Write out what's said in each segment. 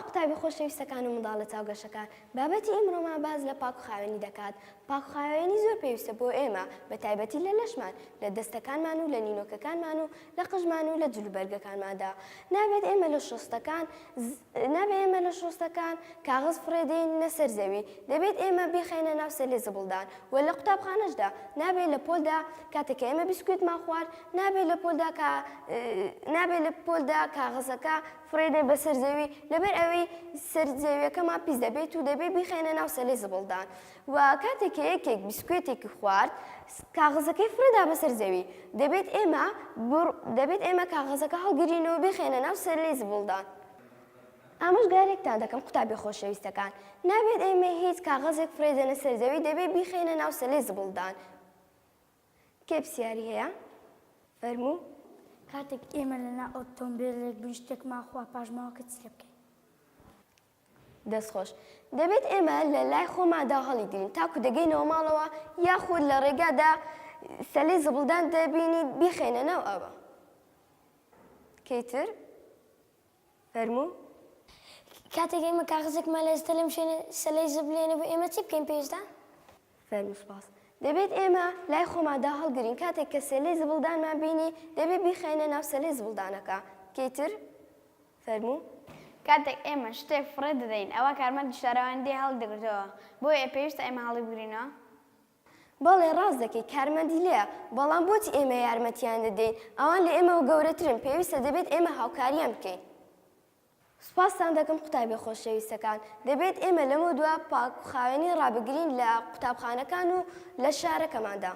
قوتابی خۆشەویستەکان و منداڵە چاوگەشەکان بابەتی ئێمڕۆمان باز لە پاک و خاوێنی دەکات. پاک و خاوێنی زۆر پێویستە بۆ ئێمە بە تایبەتی لە لەشمان، لە دەستەکانمان و لە نینۆکەکانمان و لە قژمان و لە جلوبەرگەکانماندا. نابێت ئێمە لە شۆستەکان کاغز فڕێدەینە سەر زەوی، دەبێت ئێمە بیخەینە ناو سەلێ زبڵدان و لە قوتابخانەشدا نابێت لە پۆلدا کاتێککە ئێمە بیسکویتمان خوارد نابێت لە پۆلدا کاغزەکە فڕێدەین بەسەر زەوی، لەبەر ئەوەی سەر زەویەکەمان پیس دەبێت و دەبێت بیخەینە ناو سەلێ زبڵدان و کاتێک یەکێک بیسکوێتێکی خوارد کاغزەکەی فرێدا بەسەر زەوی، دەبێت ئێمە کاغزەکە هەڵگرینەوە بخێنە ناو سەلێ زبڵدان. ئامۆژگارێکتان دەکەم قوتابی خۆشەویستەکان، نابێت ئێمە هیچ کاغزێک فرێدەنە سەر زەوی، دەبێت بیخێنە ناو سەلێ زبڵدان. کێ پرسیاری هەیە؟ فەرموو. کاتێک ئێمە لەنا ئۆتۆمبیلێک بووین شتێکمان خوا پاژماوەکە چ لێ بکەین؟ دەستخۆش. دەبێت ئێمە لە لای خۆماندا هەڵی گرین تاکو دەگەینەوە ماڵەوە یاخود لە ڕێگادا سەلەی زبڵدان دەبینیت بیخێنە ناو ئەوە. کەیتر؟ فەرموو. کاتێک ئێمە کاغزێکمان لە ئێستا لەم شوێنە سەلەی زبلێنە بۆ ئێمە چی بکەین پێشدا؟ فەرموو سپاس. دەبێت ئێمە لای خۆماندا هەڵگرین کاتێک کە سەلەی زبڵدانمان بینی دەبێت بیخێنە ناو سەلەی زبڵدانەکە. کەیتر؟ فەرموو. کاتێک ئێمە شتێک فڕێ دەدەین ئەوە کارمەندی شارەوەندی هەڵدەگرێتەوە، بۆیە پێویستە ئێمە هەڵی بگرینەوە؟ بەڵێ ڕاست دەکەی، کارمەندی لێیە، بەڵام بۆچی ئێمە یارمەتیان دەدەین؟ ئەوان لە ئێمەوە گەورەترن، پێویستە دەبێت ئێمە هاوکاریان بکەین. سوپاسان دەکەم قوتابی خۆشەویستەکان، دەبێت ئێمە لەمە دووە پاک و خاوێنی ڕابگرین لە قوتابخانەکان و لە شارەکەماندا.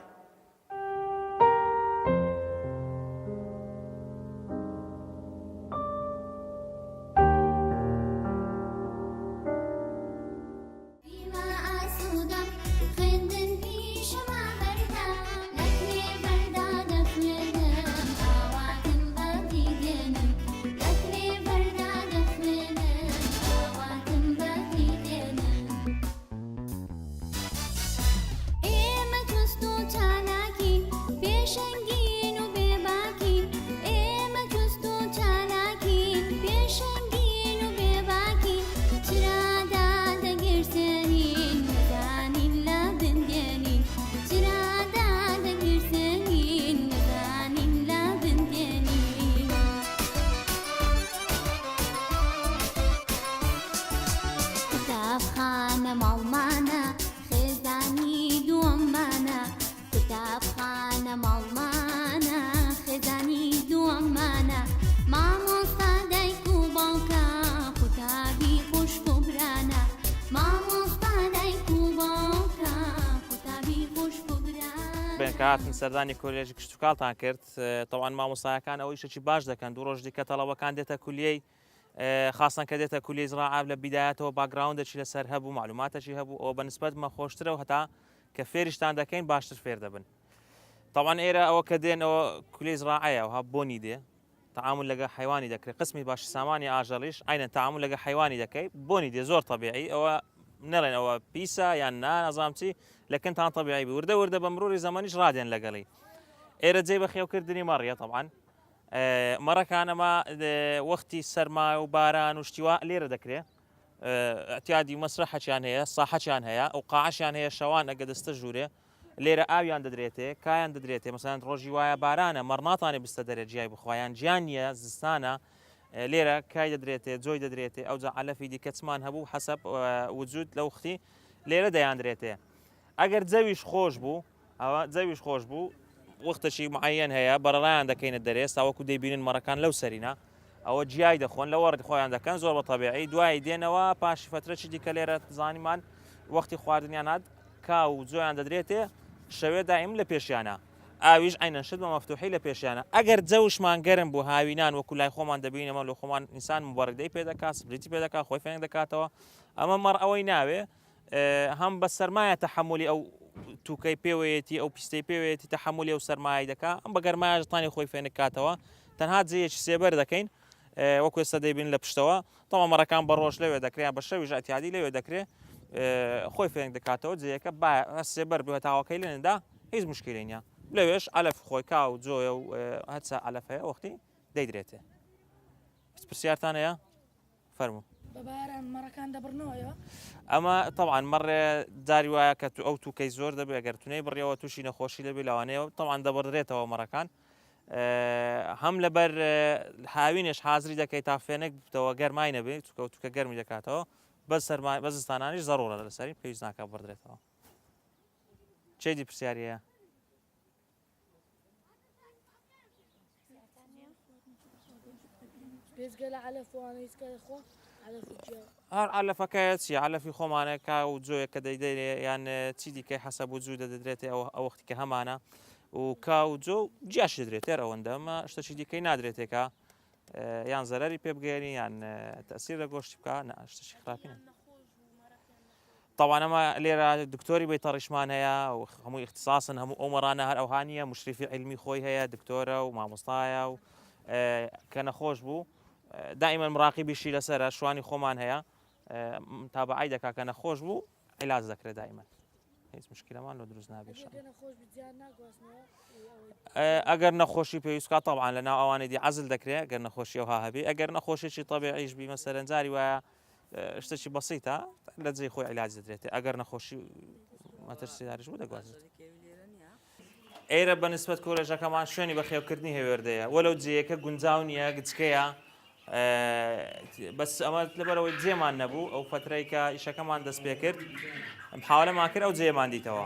هاتن سەردانی کۆلێژی کشت و کاڵتان کرد، تەوان مامۆستایەکان ئەوە ئیشێکی باش دەکەن، دوو ڕۆژ دیکە تەڵەبەکان دێتە کولیەی خاستان کە دێتە کولیەی زراعە لە بیدایەتەوە باگراوندێکی لەسەر هەبوو مەعلوماتێکی هەبوو، ئەوە بەنسبەت مەخۆشترە و هەتا کە فێریشتان دەکەین باشتر فێر دەبن. تەوان ئێرە ئەوە کە دێنەوە کولیەی زراعەیە و بۆنی دێ تەعامل لەگە حیوانی دەکرێت، قسمی باشی سامانی ئاژەڵیش ئاینەن تەعامل لەگە حیوانی دەکەی بۆنی دێ، زۆر تەبیعی، ئەوە نەڵێن ئەوە پیسە یان نازام چی لەکنتان تەبیعی بی وردە وردە بە مرۆری زەمانیش ڕادێن لەگەڵی. ئێرە جێ بە خێوکردنی مەڕیە تەبعاً مەڕەکانەمە وەختی سەرما و باران و شتیوا لێرە دەکرێت، اعتیادی مەسرەحەچیان هەیە، ساحەچیان هەیە، ئەو قاعەشیان هەیە شەوان ئەگە دەستە ژوورێ لێرە ئاویان دەدرێتێ، کایان دەدرێتێ، مەسەڵەن ڕۆژی وایە بارانە مەڕناتانێ بستە دەرێ جیای بخوایان گیان نییە زستانە لێرە کای دەدرێتێ، جۆی دەدرێتێ، ئەوجا عەلەفی دیکە چمان هەبوو حەسەب وجود لەو وختی لێرە دەیاندرێتێ. ئەگەر جەویش خۆش بوو، ئەوە جەویش خۆش بوو، وەختەشی معەیەن هەیە بەڕێڵایان دەکەینە دەرێ، تاوەکو دەیبینن مەڕەکان لەو سەرینە، ئەوە جیای دەخۆن لە وەڕی خۆیان دەکەن زۆر بە تەبیعی، دوای دێنەوە پاشی فترەی دیکە لێرە زانیمان وەختی خواردنیان هات کا و جۆیان دەدرێتێ، شەوێ دائیم لە پێشیانە، ئاویش عینەن شت بە مەفتوحی لە پێشیانە. ئەگەر جەوشمان گەرم بوو هاوینان وەکو لای خۆمان دەبینەوە لە خۆمان ئینسان مبارەکدەی پێ دەکات، سبریتی پێ دەکات، خۆی فێنگ دەکاتەوە، ئەمە مەڕ ئەوەی ناوێ هەم بە سەرمایە تەحەمولی ئەو تووکەی پێوەیەتی ئەو پیستەی پێوەیەتی تەحەمولی ئەو سەرمایی دەکات، ئەم بە گەرمایەژتانی خۆی فێن دەکاتەوە، تەنها جێیەکی سێبەر دەکەین وەکو ئێستا دەیبین لە پشتەوە، تەواو مەڕەکان بە ڕۆژ لەوێ دەکرێت، بە شەویش ئەتیادی لەوێ دەکرێت، خۆی فێنگ دەکاتەوە جێیەکە سێبەر بێت تاواکەی لێندا هیچ مشکلێ نییە، لەوێش ئەلەف خۆی کا و جۆیە و هەچە ئەلەفەیە وەختی دەیدرێتێ. پرسیارتان هەیە؟ فەرموو. بەباران مەڕەکان دەبڕنەوەیەوە ئەمە طبعاان مەڕێ داری وایە کە تو ئەو تووکەی زۆر دەبێت ئەگەر تونەی بڕیەوە تووشی نەخۆشی دەبێت لەوانەیە طبعاان دەبڕێتەوە مەڕەکان هەم لەبەر هاوینش حازری دەکەیت تا فێنێک بتەوە گەرمای نەبێت توکە گەرمی دەکاتەوە بەزستانانیش زەڕۆرە لەسەری پێویست ناکە بڕدرێتەوە چێدی پرسیاریە پێزگە لە علەفوانیسکە دەخۆ هەر علەفەکەیە چی علەفی خۆمانەکە و جۆیە کە دەیدەێ یان چی دیکەی حەسەب و جوو دەدرێتێ ئەو وەختی کە هەمانە و کا و جۆ جیاش دەدرێتێر ئەوەندە ئەمە شتەی دیکەی نادرێتێکە یان زەرری پێ بگەێنی یان تەسیر لە گۆشتی بکە شتشی خراپینە طبعا ئەمە لێرە دکتۆری بەیتەڕیشمان هەیە و هەموو اختصاصن هەموو ئەو مەڕانە هەر ئەوهانیە مشرفی علمی خۆی هەیە دکتۆرە و مامۆستایە و کە نەخۆش بوو دائما مراقبیشی لەسەرە شوانی خۆمان هەیە تابعی دەکا کە نەخۆش بوو عیلاج دەکرێت دائما هیچ مشکلەمان لە دروست نابێت ئەگەر نەخۆشی پێویستکە طبعا لە ناو ئەوانەی دی عەزل دەکرێت ئەگەر نەخۆشی ئەوها هەبێ ئەگەر نەخۆشیی طبیعیش بی مەسەرەنجاری وایە شتێکی بەسیتە لە جێی خۆی عیلاج دەدرێتێ ئەگەر نەخۆشی مەترسیداریش بوو دەگوازێت ئێرە بەنسبەت کۆلێژەکەمان شوێنی بەخێوکردنی هێوێردەیە وەلەو جێیەکە گونجاو نییە گچکەیە بەس ئەمە لەبەرەوەی جێمان نەبوو ئەو فترەی کە ئیشەکەمان دەست پێ کرد حاولەمان کرد ئەو جێمان دیتەوە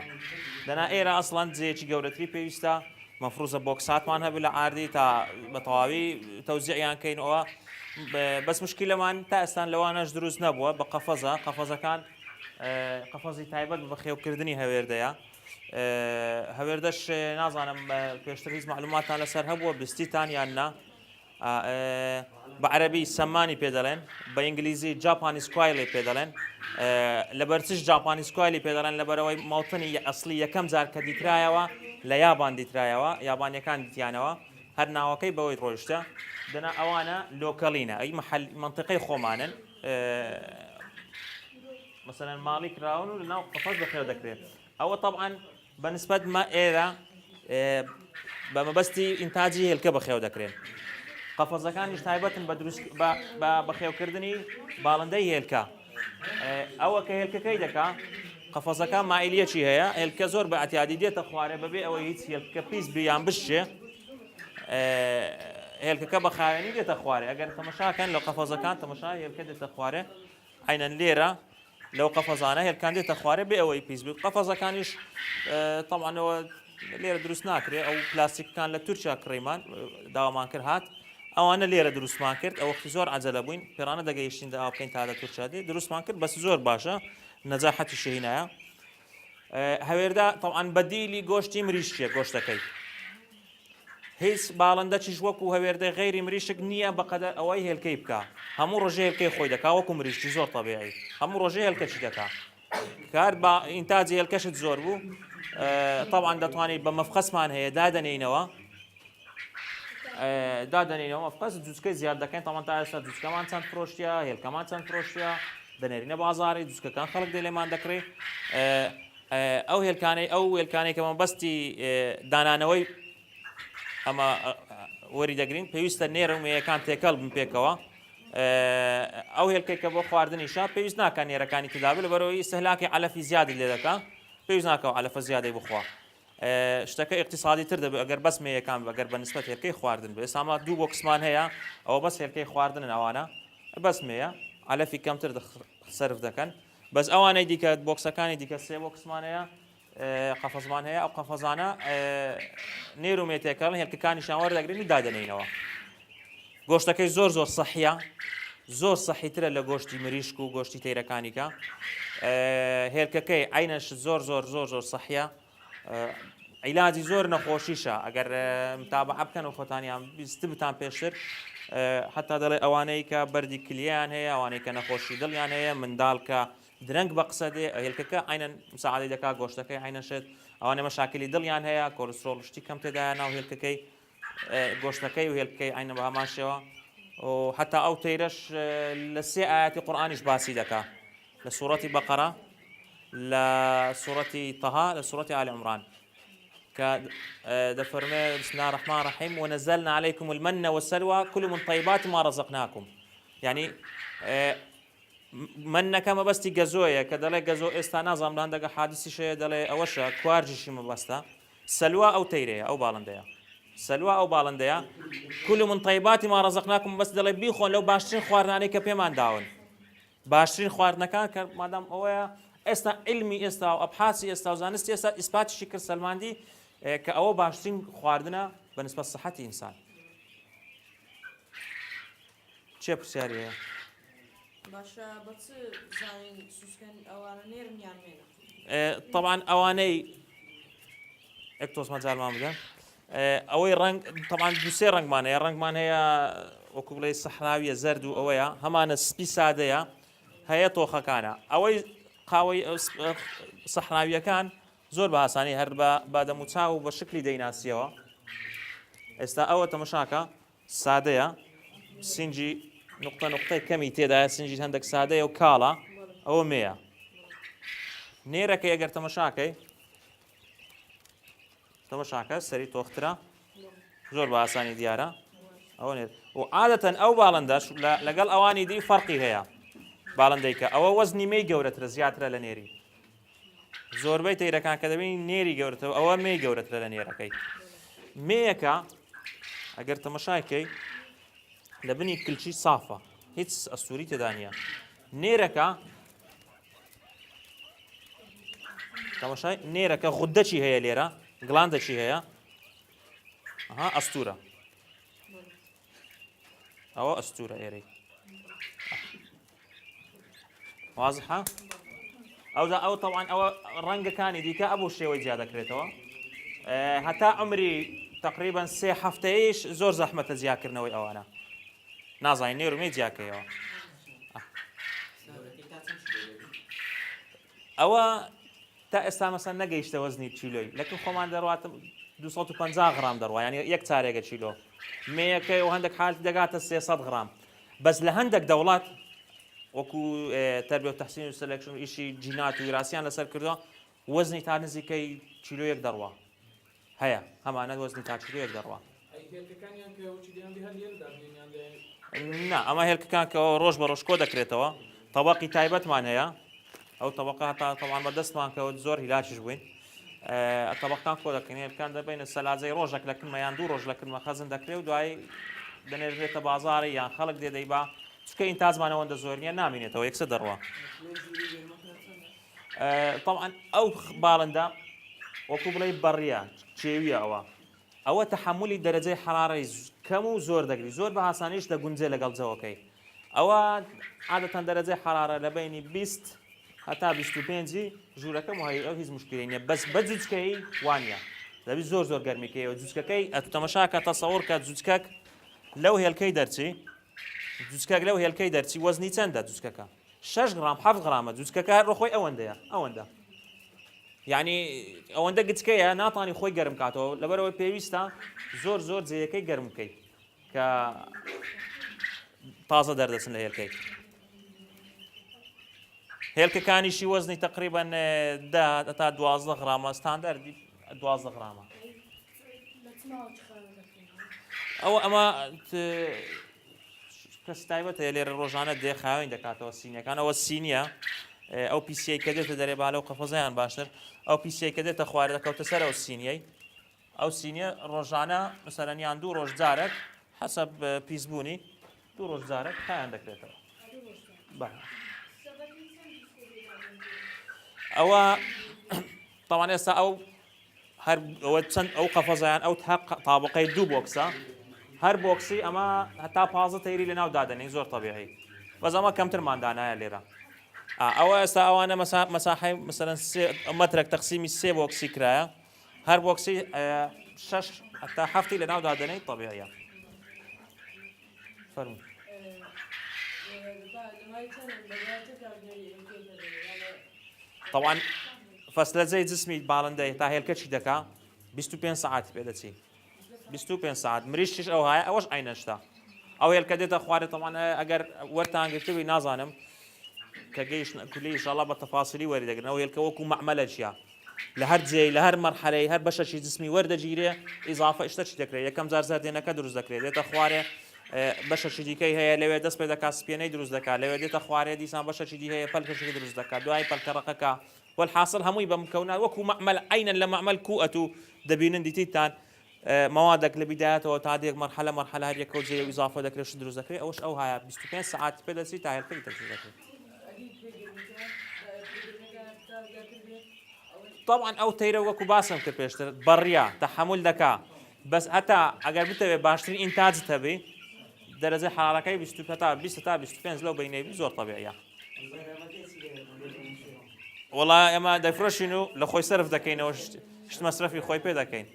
دەنا ئێرە ئەسڵەن جێیەکی گەورەتری پێویستە مەفروزە بۆکساتمان هەبوو لە ئاردی تا بە تەواوی تەوزیعیان کەینەوە بەس مشکلەمان تا ئێستان لەوانەش دروست نەبووە بە قەفەزەکان قەفەزی تایبەت بە خێوکردنی هەوێردەیە هەوێردەش نازانم پێشتر هیچ معلوماتان لەسەر هەبووە بستیتان یان نا بە عەرەبی سەمانی پێ دەڵێن بە ئینگلیزی جاپانی سکوایلی پێ دەڵێن لەبەرچش جاپانی سکوایلی پێ دەڵێن لەبەرەوەی ماوتنی ئەسلی یەکەم جار کە دیترایەوە لە یابان دیترایەوە یابانیەکان دیتیانەوە هەر ناوەکەی بەوەی ڕۆیشتە دەنا ئەوانە لۆکەڵینە ئەی منطقەی خۆمانن مثلەن ماڵی کراون و لەناو قەفەز بەخێو دەکرێت ئەوە طبعا بەنسبەت ما ئێرە بە مەبەستی ئینتاجی هێلکە بەخێو دەکرێن قەفەزەکانیش تایبەتن بە بەخێوکردنی باڵندەی هێلکە ئەوە کە هێلکەکەی دەکا قەفەزەکان مائیلیەکی هەیە هێلکە زۆر بە ئەتیادی دێتە خوارێ بەبێ ئەوەی هیچ هێلکە پیس بیان بشێ هێلکەکە بە خاوێنی دێتە خوارێ ئەگەر تەمەشاکەن لە قەفەزەکان تەمەشا هێلکە دێتە خوارێ عینەن لێرە لەو قەفەزانە هێلکان دێتە خوارێ بێ ئەوەی پیس بێت قەفەزەکانیش تەمانەوە لێرە دروست ناکرێت ئەو پلاستیکەکان لە تورکیا کڕیمان داوامان کرد هات ئەوانە لێرە دروستمان کرد ئەو وەختی زۆر عەجەلە بووین پێرانە دەگەیشتین دا بکەین تا لە تورکیا دێ دروستمان کرد بەس زۆر باشە نەجاحەتی شەهینایە هەوێردا طبعاً بەدیلی گۆشتی مریشکیە گۆشتەکەی هیچ باڵندەکیش وەکو هەوێردەی غەیری مریشک نییە بەقەدەر ئەوەی هێلکەی بکە هەموو ڕۆژێ هێلکەی خۆی دەکا وەکو مریشکی زۆر تەبیعی هەموو ڕۆژێ هێلکەچی دەکا کار بە ئینتاجی هێلکەشت زۆر بوو طبعاً دەتوانیت بە مەفخەسمان هەیە دادەنێینەوە مەفخەس جوچکەی زیاد دەکەین تەمان تا ئێستا جوچکەمان چەند فرۆشتیە هێلکەمان چەند فرۆشتیە دەنێرینە بازاڕی جوچکەکان خەڵک دێ لێمان دەکرێت ئەو هێلکانەی کە مەبەستی دانانەوەی ئەمە وەری دەگرین پێویستە نێرە و مێیەکان تێکەڵ بن پێکەوە ئەو هێلکەی کە بۆ خواردنی شا پێویست ناکە نێرەکانی تدابێت لەبەرەوەی ئیستهلاکی علەفی زیادی لێ دەکا پێویست ناکەوە علەفە زیادەی بخوا شتەکە اقتصادی تر دەبێت ئەگەر بەس مێیەکان بەگەر بەنسبەت هێلکەی خواردن بێ ئێستا دوو بۆکسمان هەیە ئەوە بەس هێلکەی خواردنن ئەوانە بەس مێیە علەفی کەمتر سەرف دەکەن بەس ئەوانەی دیکە بۆکسەکانی دیکە سێ بۆکسمان هەیە قەفەزمان هەیە ئەو قەفەزانە نێر و مێتێکەڵ هێلکەکانیشان وەردەگرین و دادەنێینەوە گۆشتەکەی زۆر سەحیە زۆر سەحیترە لە گۆشتی مریشک و گۆشتی تەیرەکانیکە هێلکەکەی عینەش زۆر سەحیە عیلاجی زۆر نەخۆشیشە ئەگەر متابعە بکەن و خۆتانیان بیست بتان پێشتر حتا دەڵێ ئەوانەی کە بەردی کلیان هەیە ئەوانەی کە نەخۆشی دڵیان هەیە منداڵ کە درەنگ بە قسە دێ هێلکەکە عینەن مساعدەی دەکا گۆشتەکەی عینەشێت ئەوانە مەشاکلی دڵیان هەیە کۆلسترۆڵ شتی کەم تێدایە ناو هێلکەکەی گۆشتەکەی و هێلکەکەی عینە بە هەمان شێوە و حتا ئەو تەیرەش لە سێ ئاەتی قورئانیش باسی دەکا لە سوورەتی بەقەرە لە سوورەتی تەها لە سوورەتی ئالی عمران کە دەفەرمێ بسم الله الرحمن الرحيم ونزلنا عليكم المن والسلوى كلوا من طيبات ما رزقناكم يعني من نەکە مەبەستی گەزۆیە کە دەڵێ گەزۆ ئێستا نازانام لاندەگە حادیسی شەیە دەڵێ ئەوەشە کوارجیشی مەبەستە سەلوا ئەو تەیرەیە ئەو باڵندەیە سەلوا ئەو باڵندەیە كل من طيبات ما رزقناكم بەس دەڵێ بیخۆن لەو باشترین خواردنانەی کە پێمان داون باشترین خواردنەکان کە مادام ئەوەیە ئێستا علمی ئێستا و ئەبحاسی ئێستا و زانستی ئێستا ئیسپاتیشی کرد سەلماندی کە ئەوە باشترین خواردنە بەنسبەت سەحەتی ئینسان چێ پرسیارەیە باشە بە چ زانین سوسکەن ئەوانە نێرن یان مێنە طبعا ئەوانەی ئەکتۆس مەجالمان بدەن ئەوەی ڕنگ طبعا دوسێ ڕنگمان هەیە ڕنگمان هەیە وەکو بڵێ سەحراویە زەرد و ئەوەیە هەمانە سپی سادەیە هەیە تۆخەکانە ئەوەی قاوەی سەحراویەکان زۆر بە ئاسانی هەر بە بادەم و چاو بە شکلی دەیناسیەوە ئێستا ئەوە تەمەشاکە سادەیە سینجی نقطە نقطەی کەمی تێدایە سنجی هەندێک سادەیە و کاڵە ئەوە مێیە نێرەکەی ئەگەر تەمەشاکە سەری تۆخترا زۆر بە ئاسانی دیارە ئەوە نێر و عادەتەن ئەو باڵندەش لەگەڵ ئەوانی دی فەرقی هەیە باڵندەی کە ئەوە وەزنی مێی گەورەترە زیاترە لە نێری زۆربەی تەیرەکان کە دەبین نێری گەورەتەوە ئەوە مێی گەورەترە لە نێرەکەی مێیەکە ئەگەر تەمەشاکەی لە بنی کلچی سافە هیچ ئەستوری تێدا نیە نێرەکە تەماشای نێرەکە غودەچی هەیە لێرە گڵاندەچی هەیە ئەستورە ئەوە ئەستورە ئێرەی وازحە ئەو طبعا ئەوە ڕەنگەکانی دیکە ئەبوو شێوەی جیا دەکرێتەوە هەتا عمری تقریبا 3 هەفتەیەش زۆر زەحمەتە جیاکردنەوەی ئەوانە نازانین نێرومێ جیاکەیەوە ئەوە تا ئێستا مەسەن نەگەیشتە وەزنی چیلۆی لەکن خۆمان دەڕواتە 250 غرام دەڕوا ینی یەک چارێگە چیلۆ مێیەکەی و هەندێک حالت دەگاتە 300 غرام بەس لە هەندێک دەوڵات وەکو تەربیە و تەحسین و سەلەکشن و ئیشی جینات و ویراسیان لەسەر کردەوە وەزنی تا نزیکەی چیلۆ یەک دەڕوا هەیە هەمانە وەزنی تا چیلۆ یەک دەڕوا نا ئەمە هێلکەکان کە ڕۆژ بە ڕۆژ کۆ دەکرێتەوە تەبەقی تایبەتمان هەیە ئەو تەبەقە هەتا تەوان بەدەستمان کەوت زۆر هیلاشش بووین تەبەقەکان کۆ دەکەین هێلکەکان دەبینە سەلاجەی ڕۆژێک لە کلمە یان دوو ڕۆژ لە کلمە خەزم دەکرێت و دوای دەنێرێتە بازاڕی یان خەڵک دێدەی با چکە ئین تازمانەوەندە زۆر نییە نامینێتەوە یەکسە دەڕوا طبعا ئەو باڵندە وەکو بڵێ بەڕیە چێویە ئەوە تەحملی دەرەجەی حرارەی کەم و زۆر دەگری زۆر بە ئاسانیش دەگونجێ لەگەڵ جەوەکەی ئەوە عادەتەن دەرەجەی حرارە لە بینی 20 هەتا 25 ژوورەکەم وهەیە ئەو هیچ مشکلەی نییە بەس بە جوچکەی وانە دەبی زۆر زۆر گەرمیکەیەوە جوچکەکەی ئەتەمەشاکە تەسەوڕ کە جوچکەک لەو هێلکەی دەرچی جوچکەک لەو هێلکەی دەرچی وەزنی چەندە جوچکەکە 6 غرام 7 غرامە جوچکەکە ڕۆخۆی ئەوەندە یعنی ئەوەندە گچکەیە ناتوانانی خۆی گەرم کاتەوە لەبەرەوەی پێویستە زۆر زۆر جێیەکەی گەرم بکەیت کە تازە دەردەچن لە هێلکەی هێلکەکانیشی وەزنی تقریبا 10 تا 12 غرامە ستاندەردی 12 غرامە ئەمە کەس تایبەتە لێرە ڕۆژانە دێ خاوێن دەکاتەوە سینیەکان ئەوە سینیە ئەو پیسیەی کە دێتە دەرێ باالە و قەفەزەیان باشتر ئەو پیسیەی کە دێتە خوارد دەکەوتە سەر ئەو سینیەی ئەو سینیە ڕۆژانە مەسەرەنیان 2 ڕۆژ جارێک حەسەب پیسبوونی 2 ڕۆژ جارێک خایان دەکرێتەوە ئەوە تاوان ئێستا هەر ئەوە چەند ئەو قەفەزیان ئەو تابقەی 2 بۆکسە هەر بۆکسی ئەمە هەتا 15 تەیری لە ناو دادەنی زۆر تەبیعی بەس ئەمە کەمترماندانایە لێرە ئەوە ئێستا ئەوانە مەساحەی مەسەرەن مەترێک تەقسیمی 3 بۆکسی کرایە هەر بۆکسی 6 هەتا 7 لە ناو دادەنەی تەبیعیە فەرموو طبعا فەسلەجەی جسمی باڵندەی تا هێلکەچی دەکا 25 ساعتی پێ دەچی 25 ساعت مریشتیش ئەو هەیە ئەوەش عینەشتا ئەو هێلکە دێتە خوارێ طبعا ئەگەر وەرتان گرتووی نازانم کە گەیشتن کولی ئینشاءالله بە تەفاسیلی وەردەگرن ئەو هێلکە وەکو مەعمەلە چیە لە هەر جێی لە هەر مەرحەلەی هەر بەشەشی جسمی وەردەگیرێ ئیزافە ئشتەچی دەکرێت یەکەم جار زەردێنەکە دروست دەکرێت دێتە خوارێ بەشەکی دیکەی هەیە لەوێ دەست پێ دەکات سپێنەی دروست دەکات لەوێ دێتە خوارێ دیسان بەشەکی دی هەیە پەلکەشێکی دروست دەکات دوای پەلکەڕەکەکە والحاصل هەمووی بەمکەونا وەکو مەعمەل عینەن لە مەعمەل کوئەت و دەبینن دیتیتان موادێک لە بیدایەتەوە تا دێک مەرحەلە هەر یەکەوت جێ ئیزافە دەکرێت دروست دەکرێت ئەوش ئەو هەیە 25 ساعت پێ دەچی تا هێلکەی دروست دەکرێت طبعا ئەو تەیرە وەکو باسم کرد پێشتر بەڕیا تەحمل دەکا بەس هەتا ئەگەر بتەوێت باشترین ئینتاجت هەبێ دەرەجەی حرارەکەی 20 تا 25 لەو بینەوی زۆر طبیعیە وڵا ئێمە دەفرۆشین و لە خۆی سەرف دەکەینەوە شت مەسرەفی خۆی پێ دەکەین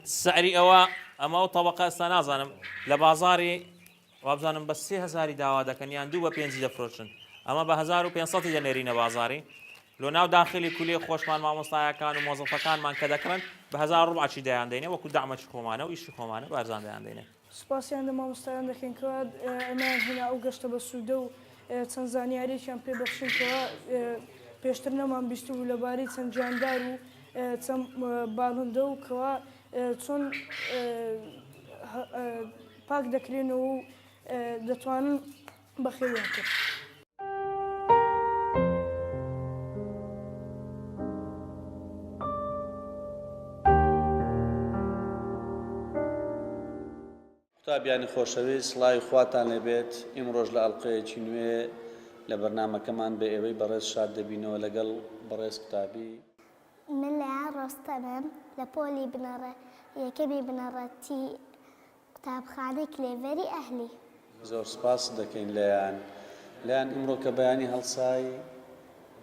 سعری ئەوە ئەمە و تەبقە ئێستا نازانم لە بازاری وابزانم بە 3000 داوا دەکەن یان 2 بە 5 دەفرۆشن ئەمە بە 1500 دەنێرینە بازاری لۆ ناو داخلی کولێ خۆشمان مامۆستایەکان و مۆزەفەکانمان کە دەکڕن بە 1400 دەیان دەینێ وەکو دامەچ خۆمانە و ئیشی خۆمانە بارزان دەیان دەینێ سپاسیان لە مامۆستایان دەکەینکەوە ئەمان هێنا ئەو گەشتە بە سوودە و چەند زانیاریشیان پێبەخشینکەوە پێشتر نەمان بیست و لەبارەی چەند جاندار و چەند باڵندە و کەوا چۆن پاک دەکرێنەوە و دەتوانن بەخێویان کرد. قوتابیانی خۆشەویست سڵاوی خواتان لێبێت ئیمڕۆژ لە ئەڵقەیەکی نوێ لە بەرنامەکەمان بە ئێوەی بەڕێز شاد دەبینەوە لەگەڵ بەڕێز قوتابی من لایەن ڕۆستەمم لە پۆلی یەکەمی بنەڕەتی قوتابخانەی کلێڤەری ئەهلی. زۆر سپاس دەکەین لایەن ئیمڕۆ کە بەیانی هەڵسای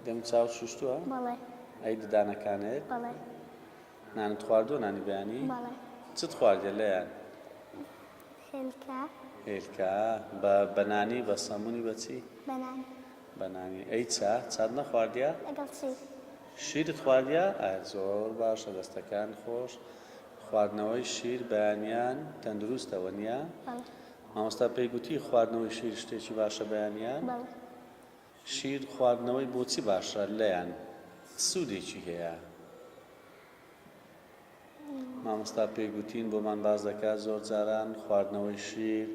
دەم چاو شوشتووە؟ بەڵێ. ئەی ددانەکانێت؟ بەڵێ. نانت خواردووە نانی بەیانی؟ بەڵێ. چت خواردێ لایەن؟ هێلکە بەنانی بە سەمونی بەچی؟ بەنانی. ئەی چات نەخواردیە؟ لەگەڵ چی؟ شیرت خواردیە؟ زۆر باشە دەستەکان خۆش خواردنەوەی شیر بەیانیان تەندروستەوە نییە؟ مامۆستا پێی گوتی خواردنەوەی شیر شتێکی باشە بەیانیان؟ شیر خواردنەوەی بۆچی باشە لەیان سوودێکی هەیە؟ مامۆستا پێی گوتین بۆمان باز دەکات زۆر جاران خواردنەوەی شیر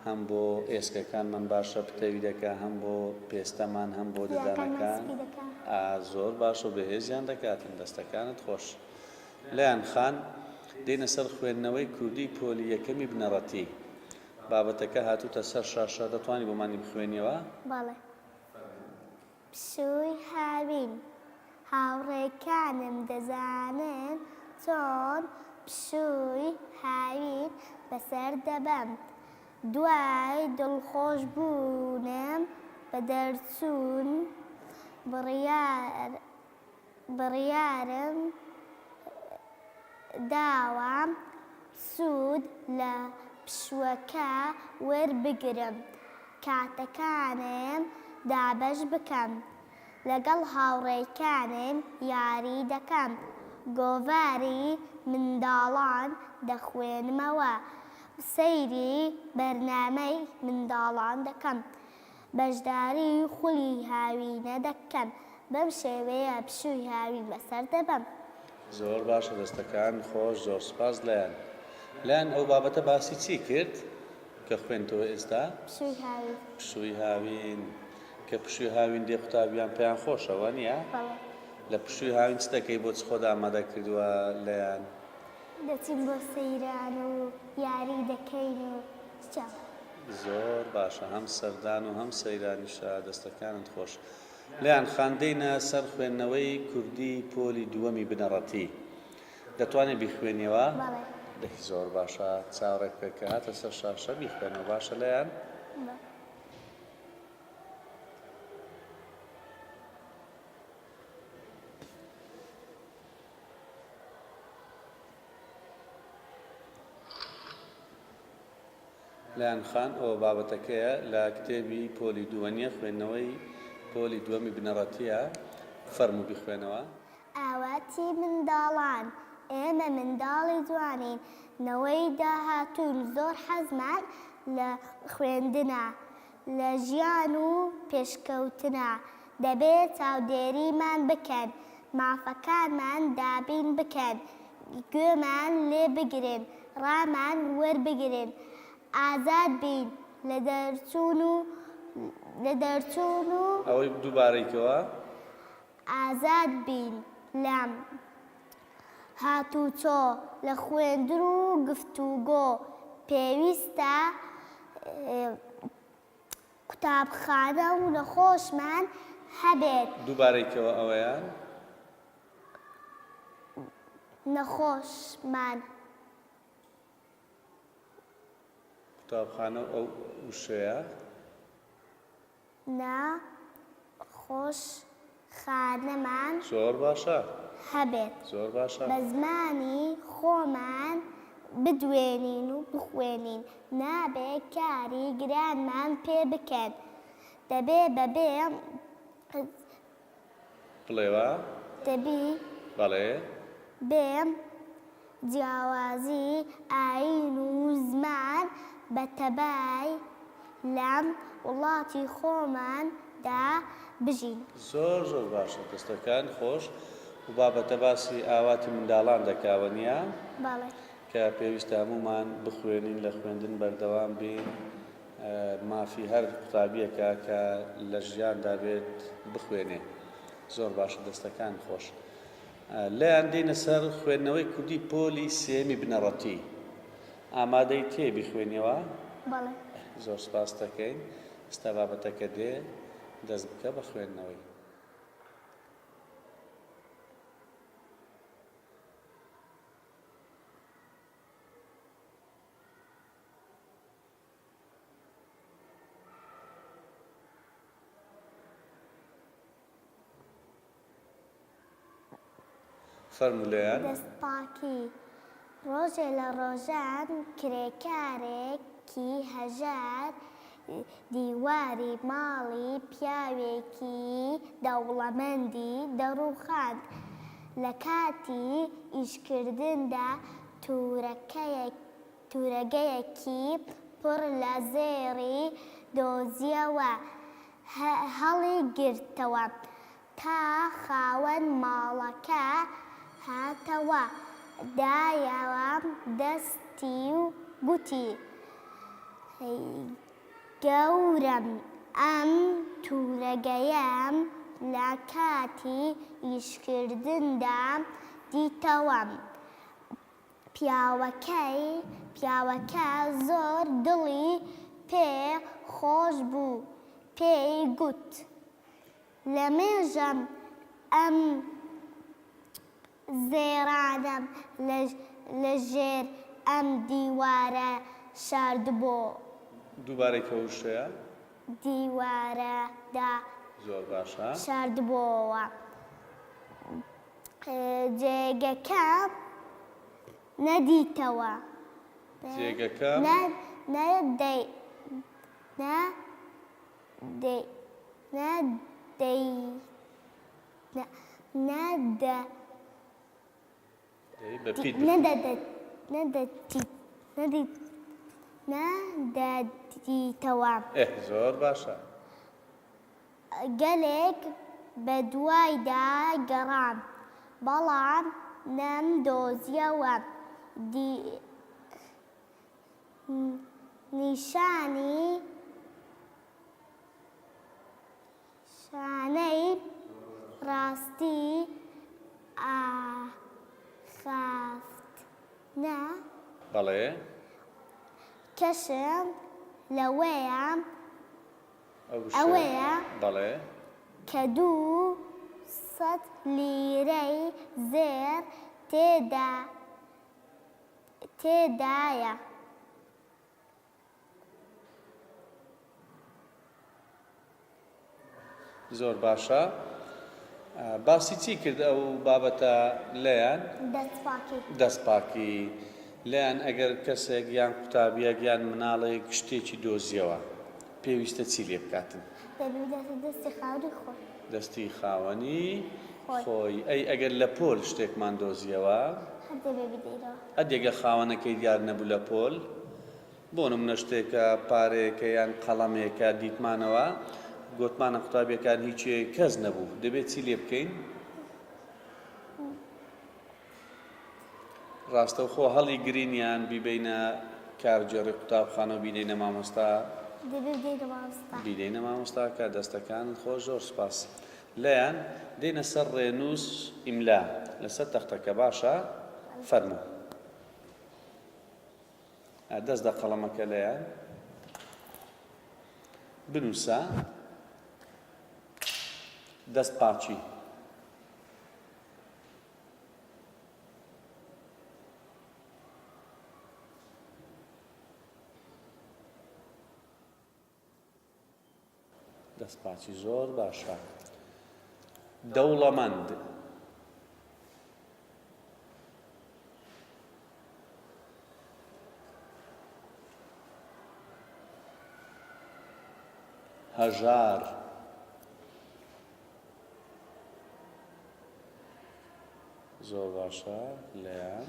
هەم بۆ ئێسکەکانمان باشە پتەوی دەکات هەم بۆ پێستەمان هەم بۆ ددانەکان زۆر باشە و بەهێزیان دەکاتن دەستەکانت خۆش. لایەن خان دێنە سەر خوێندنەوەی کوردی پۆلی یەکەمی بنەڕەتی بابەتەکە هاتووتە سەر شاشە دەتوانی بۆمانی بخوێنیەوە؟ بەڵێ. پشووی هاوین هاوڕێکانم دەزانن چۆن پشووی هاوین بەسەر دەبەم دوای دڵخۆش بوونم بە دەرچوون بڕیارم داوام سوود لە پشووەکە وەربگرم کاتەکانم دابەش بکەم لەگەڵ هاوڕێکانم یاری دەکەم گۆڤاری منداڵان دەخوێنمەوە سەیری بەرنامەی منداڵان دەکەم بەشداری خولی هاوینە دەکەم بەم شێوەیە پشووی هاوین بەسەر دەبەم. زۆر باشە دەستەکان خۆش زۆر سپاس لایەن ئەو بابەتە باسی چی کرد کە خوێنتەوە ئێستا؟ پشووی هاوین کە پشووی هاوین دێ قوتابیان پێیان خۆشەوە نییە؟ لە پشووی هاوین چ دەکەی بۆ چ خۆت ئامادە کردووە لایەن؟ دەچین بۆ سەیران و یاری دەکەین و زۆر باشە هەم سەردان و هەم سەیرانیشە دەستەکانت خۆش. لایەن خاندەینە سەر خوێندنەوەی کوردی پۆلی دووەمی بنەڕەتی دەتوانێت بیخوێنیەوە؟ زۆر باشە چاوەڕێک پێکە هاتە سەر شاشە بیخوێنەوە باشە لایەن؟ لایەن خان ئەوە بابەتەکەیە لە کتێبی پۆلی دووەمیە خوێندنەوەی پۆلی دووەمی بنەڕەتیە فەرموو بیخوێنەوە. ئاواتی منداڵان ئێمە منداڵی جوانین نەوەی داهاتوون زۆر حەزمان لە خوێندنە لە ژیان و پێشکەوتنە دەبێت چاودێریمان بکەن مافەکانمان دابین بکەن گوێمان لێ بگرن ڕامان وەربگرن ئازاد بین لە دەرچوون و ئەوەی دووبارەیکەوە ئازاد بین لەم هاتوچۆ لە خوێندن و گفتوگۆ پێویستە قوتابخانە و نەخۆشمان هەبێت دووبارەیکەوە ئەوەیان نەخۆشمان قوتابخانە ئەو وشەیە نەخۆشخانەمان زۆر باشە هەبێت زۆر باشە بە زمانی خۆمان بدوێنین و بخوێنین نابێ کاری گرانمان پێ بکەن دەبێ بڵێوە بەڵێ بێم جیاوازی ئاین و زمان بە تەبای لەم وڵاتی خۆماندا بژین زۆر زۆر باشە دەستەکان خۆش و بابەتە باسی ئاواتی منداڵان دەکاوەنیە بەڵێ کە پێویستە هەمومان بخوێنین لە خوێندن بەردەوام بین مافی هەر قوتابیەکە کە لە ژیاندا بێت بخوێنێ زۆر باشە دەستەکان خۆش لەیان دێنە سەر خوێندنەوەی کوردی پۆلی سێمی بنەڕەتی ئامادەی تێ بیخوێنیەوە بەڵێ زۆر سپاس دەکەین ئێستا بابەتەکە دێ دەست بکە بە خوێندنەوەی فەرمولەیان دەستپاکی ڕۆژێ لە ڕۆژان کرێکارێکی هەژار دیواری ماڵی پیاوێکی دەوڵەمەندی دەڕووخاند لە کاتی ئیشکردندا تورەگەیەکی پڕ لە زێڕی دۆزیەوە هەڵی گرتەوە تا خاوەن ماڵەکە هاتەوە دایەوە دەستی و گوتی گەورم ئەم تورەگەیەم لە کاتی ئیشکردندا دیتەوە پیاوەکە زۆر دڵی پێ خۆش بوو پێی گوت لە مێژەم ئەم زێڕانم لە ژێر ئەم دیوارە شاردبۆ دووبارێکە وشەیە دیوارەدا زۆر باشە شاردبۆوە جێگەکە نەدیتەوە جێگەکە نەدەدیتەوە زۆر باشە گەلێک بە دوایدا گەڕام بەڵام نەمدۆزیەوە شانەی ڕاستی ئاخافتنە بەڵێ کەشم لەوەیە بەڵێ کە 200 لیرەی زێر تێدایە زۆر باشە باسی چی کرد ئەو بابەتە لەیان دەستپاکی لەیان ئەگەر کەسێک یان قوتابیەک یان مناڵێک شتێکی دۆزیەوە پێویستە چی لێ بکاتن دەستی خاوەنی خۆی ئەگەر لە پۆل شتێکمان دۆزیەوە ئەدێگە خاوەنەکەی دیار نەبوو لە پۆل بۆ نمونە شتێکە پارەیەکە یان قەڵەمێکە دیتمانەوە گوتمانە قوتابیەکان هیچ کەس نەبوو دەبێت چی لێ بکەین ڕاستەوخۆ هەڵی گرینیان بیبینە کارگێڕی قوتابخانە و بینینە مامۆستا دەبێت دێنە مامۆستا. بینینە مامۆستا کە دەستەکانت خۆ زۆر سپاس لەیان دێنە سەر ڕێنووس ئیملا لەسەر تەختەکە باشە فەرموو دەست دە قەڵەمەکە لەیان بنووسە دەست پاچی دەستپاچی زۆر باشە دەوڵەمەند هەژار زۆر باشە لەیان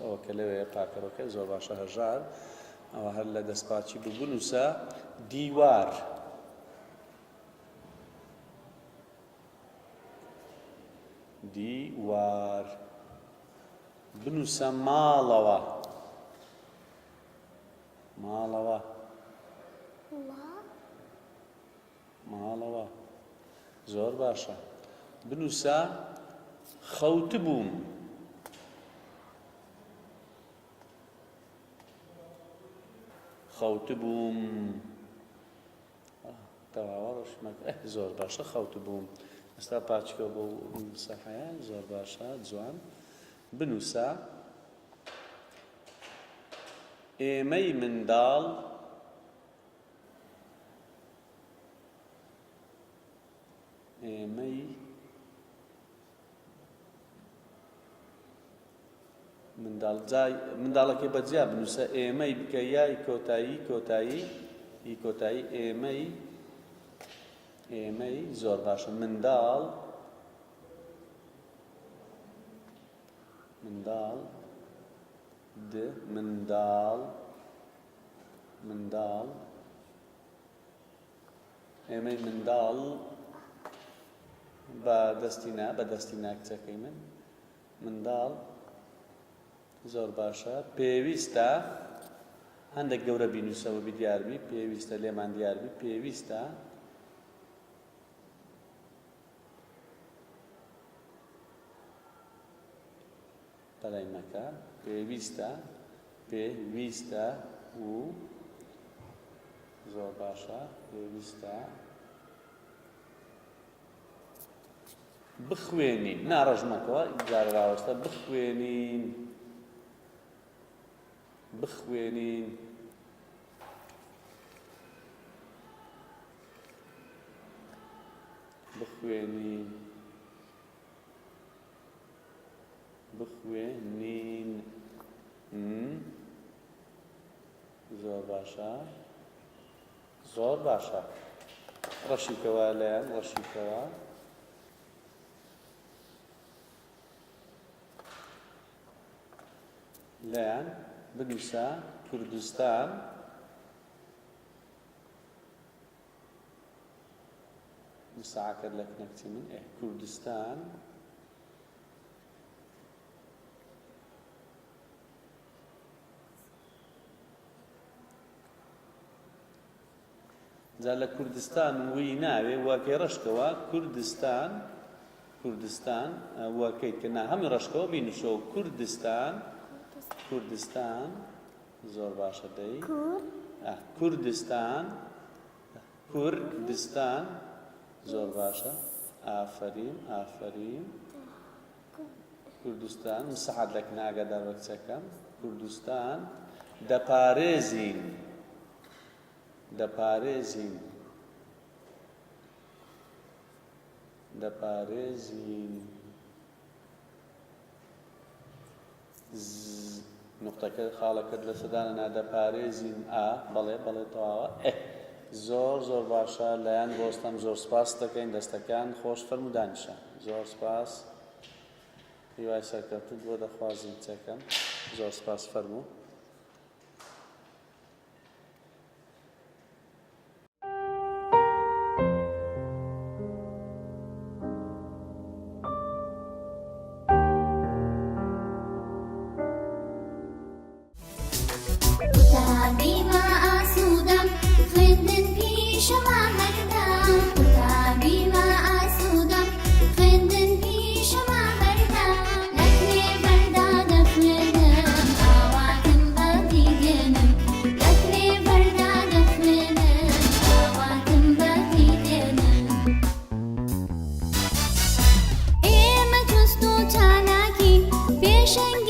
ئەوە کە لەوێ پاکەرەکە زۆر باشە هەژار ئەوە هەر لە دەستپاچی ببنووسە دیوار دیوار بنووسە ماڵەوە ماڵەوە ماڵەوە زۆر باشە بنووسە خەوتبووم خەوتبووم تەواوە ڕۆژمەکە زۆر باشە خەوتبووم ئێستا پاچکە بۆ سەحەیە زۆر باشە جوان بنووسە ئێمەی منداڵ ئێمەی منداڵەکەی بەجیا بنووسە ئێمەی بکە یای کۆتایی کۆتایی ئی کۆتایی ئێمەی زۆر باشە منداڵ منداڵ ئێمەی منداڵ بە دەستی نا کچەکەی من منداڵ زۆر باشە پێویستە هەندێک گەورە بینووسەوە بی دیاربی پێویستە لێمان دیاربی پێویستە بەلای مەکە پێویستە و زۆر باشە پێویستە بخوێنین ناڕەژمەکەوە جارە ڕاوەستە بخوێنین زۆر باشە ڕەشیکەوە لەیان ڕەشیکەوە لەیان بنووسە کوردستان مساعکرد لە کنەکتی من کوردستان جا لە کوردستان وی ناوێ واکەی ڕەشکەوە کوردستان واکەیت کە نا هەمی ڕەشکەوە بینووسەوە کوردستان زۆر باشە دەی کوردستان زۆر باشە ئافەرین کوردستان مساحات لە کناگەدار بە کچەکەم کوردستان دەپارێزین نقطەکە خاڵەکەت لە سەدانە دەپارێزین بەڵێ تەواوە زۆر باشە لەیان بۆستەم زۆر سپاس دەکەین دەستەکان خۆش فەرمودانیشە زۆر سپاس هیوای سەرکەوتن بۆ دەخوازم چەکەم زۆر سپاس فەرموو شنگ